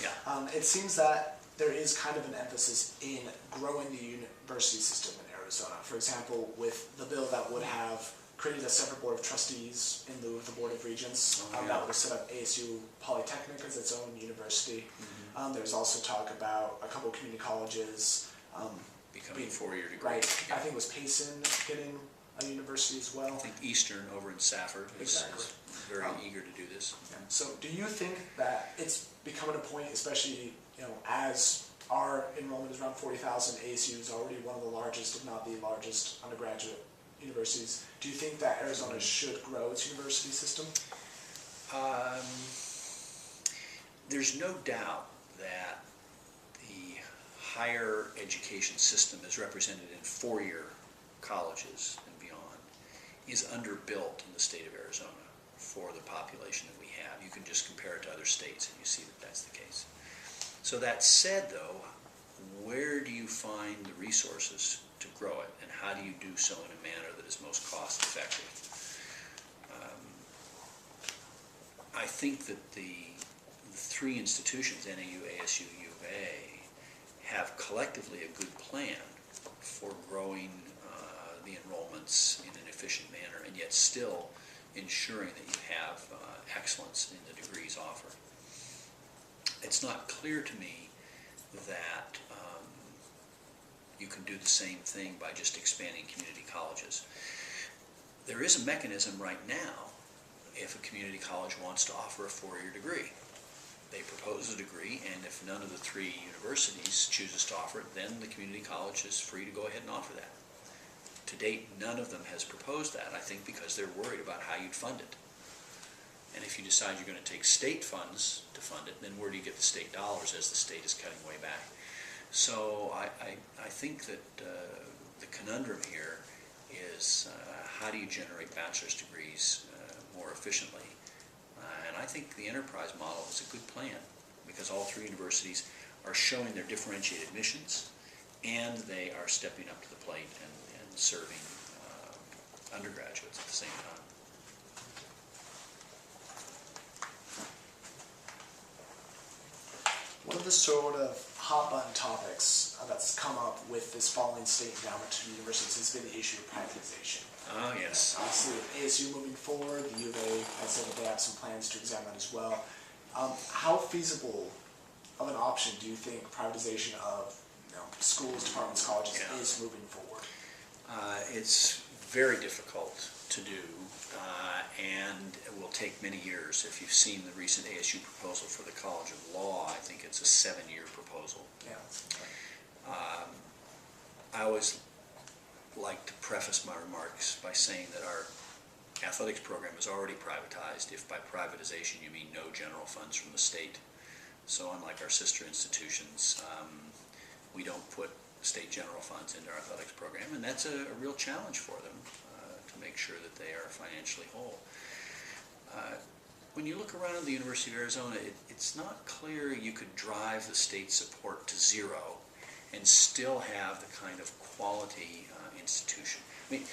Yeah. It seems that there is kind of an emphasis in growing the university system in Arizona. For example, with the bill that would have created a separate board of trustees in lieu of the board of regents, that would have set up ASU Polytechnic as its own university. There's also talk about a couple of community colleges becoming a four-year degree. Right. Yeah. I think it was Payson getting a university as well. I think Eastern over in Safford is very eager to do this. Yeah. So do you think that it's becoming a point, especially as our enrollment is around 40,000, ASU is already one of the largest, if not the largest, undergraduate universities. Do you think that Arizona should grow its university system? There's no doubt that the higher education system as represented in four-year colleges and beyond is underbuilt in the state of Arizona for the population that we have. You can just compare it to other states and you see that that's the case. So that said, though, where do you find the resources to grow it, and how do you do so in a manner that is most cost effective? I think that the three institutions, NAU, ASU, U of A, have collectively a good plan for growing the enrollments in an efficient manner, and yet still ensuring that you have excellence in the degrees offered. It's not clear to me that you can do the same thing by just expanding community colleges. There is a mechanism right now if a community college wants to offer a four-year degree. They propose a degree, and if none of the three universities chooses to offer it, then the community college is free to go ahead and offer that. To date, none of them has proposed that, I think because they're worried about how you'd fund it. And if you decide you're going to take state funds to fund it, then where do you get the state dollars as the state is cutting way back? So I think that the conundrum here is how do you generate bachelor's degrees more efficiently? And I think the enterprise model is a good plan because all three universities are showing their differentiated missions, and they are stepping up to the plate and serving undergraduates at the same time. One of the sort of hot-button topics that's come up with this falling state endowment to universities has been the issue of privatization. Oh, yes. Obviously, with ASU moving forward, the U of A has said that they have some plans to examine that as well. How feasible of an option do you think privatization of schools, departments, colleges is moving forward? It's very difficult to do, and it will take many years. If you've seen the recent ASU proposal for the College of Law, I think it's a 7-year proposal. Yeah. I always like to preface my remarks by saying that our athletics program is already privatized, if by privatization you mean no general funds from the state. So unlike our sister institutions, we don't put state general funds into our athletics program, and that's a real challenge for them to make sure that they are financially whole. When you look around the University of Arizona, it's not clear you could drive the state support to zero and still have the kind of quality institution. I mean,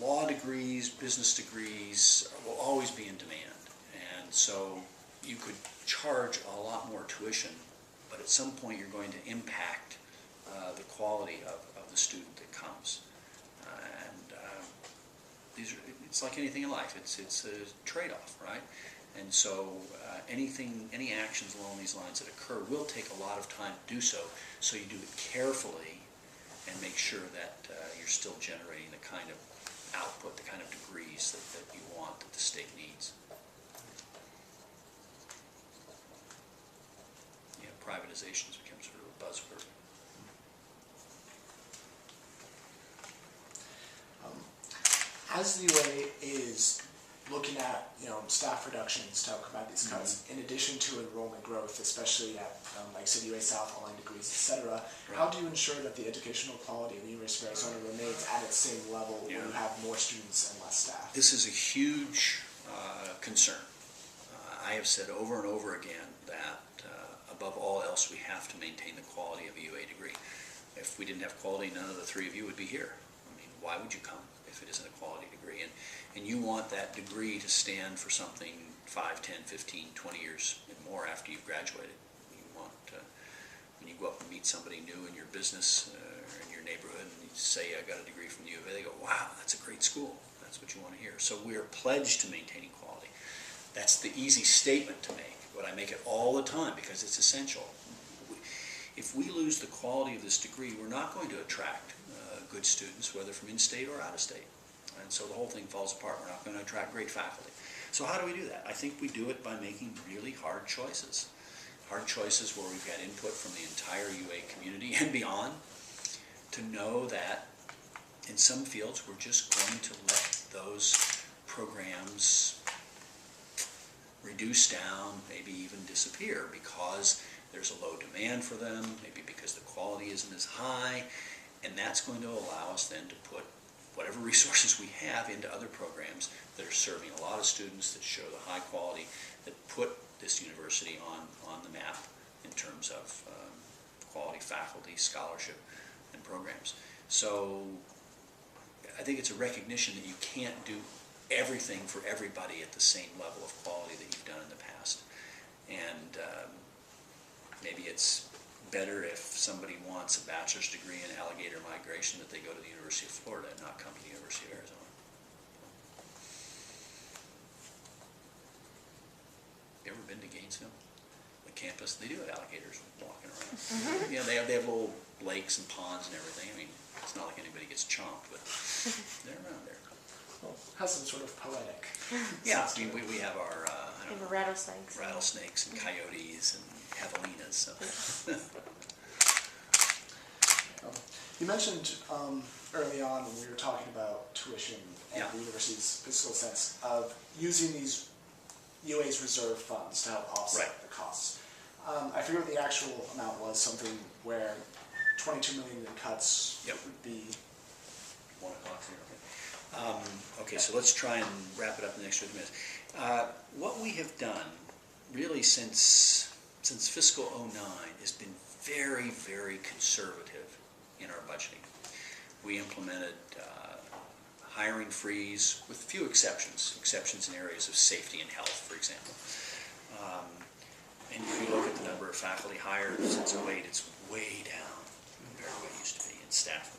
law degrees, business degrees will always be in demand, and so you could charge a lot more tuition, but at some point you're going to impact the quality of the student that comes. It's like anything in life. It's a trade-off, right? And so any actions along these lines that occur will take a lot of time to do so. So you do it carefully and make sure that you're still generating the kind of output, the kind of degrees that you want, that the state needs. Privatization has become sort of a buzzword. As the UA is looking at staff reductions to help combat these cuts, in addition to enrollment growth, especially at like UA South, online degrees, etc., how do you ensure that the educational quality of the University of Arizona remains at its same level when you have more students and less staff? This is a huge concern. I have said over and over again that above all else we have to maintain the quality of a UA degree. If we didn't have quality, none of the three of you would be here. I mean, why would you come if it isn't a quality degree? And you want that degree to stand for something 5, 10, 15, 20 years and more after you've graduated. want when you go up and meet somebody new in your business or in your neighborhood and you say, I got a degree from the U of A, they go, wow, that's a great school. That's what you want to hear. So we are pledged to maintaining quality. That's the easy statement to make, but I make it all the time because it's essential. If we lose the quality of this degree, we're not going to attract good students, whether from in-state or out-of-state. And so the whole thing falls apart. We're not going to attract great faculty. So how do we do that? I think we do it by making really hard choices. Hard choices where we've got input from the entire UA community and beyond to know that in some fields we're just going to let those programs reduce down, maybe even disappear because there's a low demand for them, maybe because the quality isn't as high, and that's going to allow us then to put whatever resources we have into other programs that are serving a lot of students, that show the high quality, that put this university on the map in terms of quality faculty, scholarship, and programs. So I think it's a recognition that you can't do everything for everybody at the same level of quality that you've done in the past. And maybe it's better if somebody wants a bachelor's degree in alligator migration that they go to the University of Florida and not come to the University of Arizona. You ever been to Gainesville? The campus, they do have alligators walking around. Mm-hmm. Yeah, they have little lakes and ponds and everything. I mean, it's not like anybody gets chomped, but they're around there. Well, has some sort of poetic. Yeah, I mean, we have our I We don't have know, rattlesnakes. rattlesnakes and coyotes and javelinas. So. You mentioned early on when we were talking about tuition and the university's fiscal sense of using these UA's reserve funds to help offset the costs. I forget what the actual amount was, something where 22 million in cuts would be 1 o'clock here, okay. Okay, so let's try and wrap it up in the next 20 minutes. What we have done really since fiscal 09 has been very, very conservative in our budgeting. We implemented hiring freeze with few exceptions in areas of safety and health, for example. And if you look at the number of faculty hired since 08, it's way down compared to what it used to be in staff.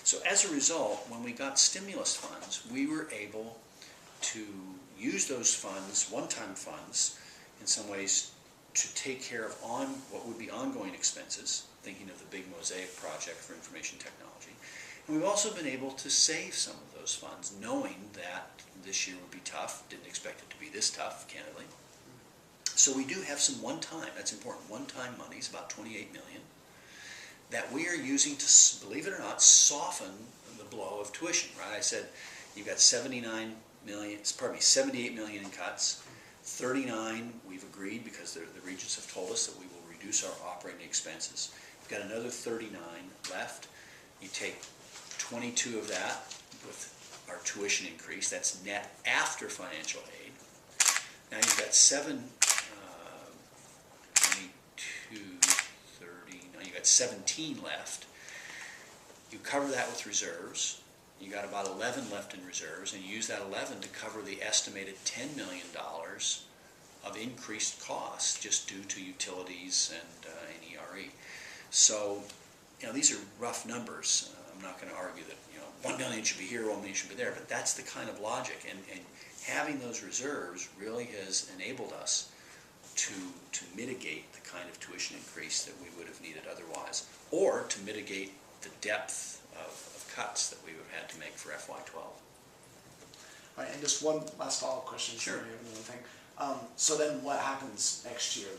So as a result, when we got stimulus funds, we were able to use those funds, one-time funds, in some ways to take care of what would be ongoing expenses, thinking of the big Mosaic project for information technology. And we've also been able to save some of those funds, knowing that this year would be tough. Didn't expect it to be this tough, candidly. So we do have some one-time, that's important, one-time monies, about $28 million, that we are using to, believe it or not, soften the blow of tuition, right? I said you've got 78 million in cuts. 39 we've agreed because the regents have told us that we will reduce our operating expenses. We've got another 39 left. You take 22 of that with our tuition increase, that's net after financial aid. Now you've got 17 left. You cover that with reserves. You got about 11 left in reserves, and you use that 11 to cover the estimated $10 million of increased costs just due to utilities and ERE. So, these are rough numbers. I'm not going to argue that 1 million should be here, 1 million should be there, but that's the kind of logic. And having those reserves really has enabled us to mitigate the kind of tuition increase that we would have needed otherwise, or to mitigate the depth of cuts that we would have had to make for FY12. All right, and just one last follow-up question. Sure. So then what happens next year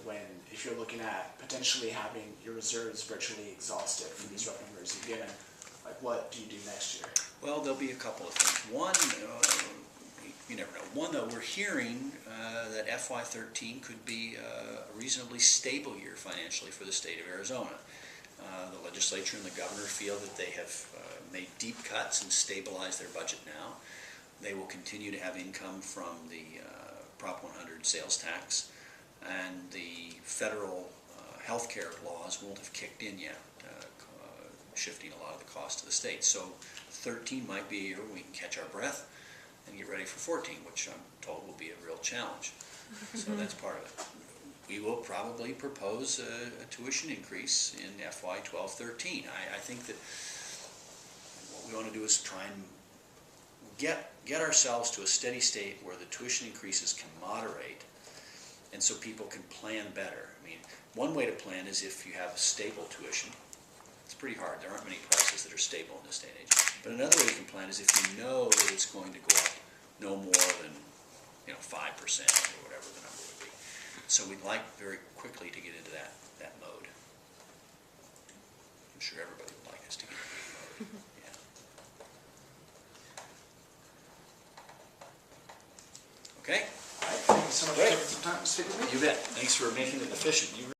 if you're looking at potentially having your reserves virtually exhausted for these rough numbers you've given, what do you do next year? Well, there'll be a couple of things. One, you never know. One, though, we're hearing that FY13 could be a reasonably stable year financially for the state of Arizona. The legislature and the governor feel that they have made deep cuts and stabilized their budget now. They will continue to have income from the Prop 100 sales tax, and the federal health care laws won't have kicked in yet, shifting a lot of the cost to the state. So 13 might be a year we can catch our breath and get ready for 14, which I'm told will be a real challenge. So that's part of it. we will probably propose a tuition increase in FY 12-13. I think that what we want to do is try and get ourselves to a steady state where the tuition increases can moderate, and so people can plan better. I mean, one way to plan is if you have a stable tuition. It's pretty hard. There aren't many prices that are stable in this day and age. But another way you can plan is if you know that it's going to go up no more than 5% or whatever the number would be. So we'd like very quickly to get into that mode. I'm sure everybody would like us to get into that mode. Yeah. Okay? All right, thank you so much for Great. taking some time to speak with me. You bet. Thanks for making it efficient. You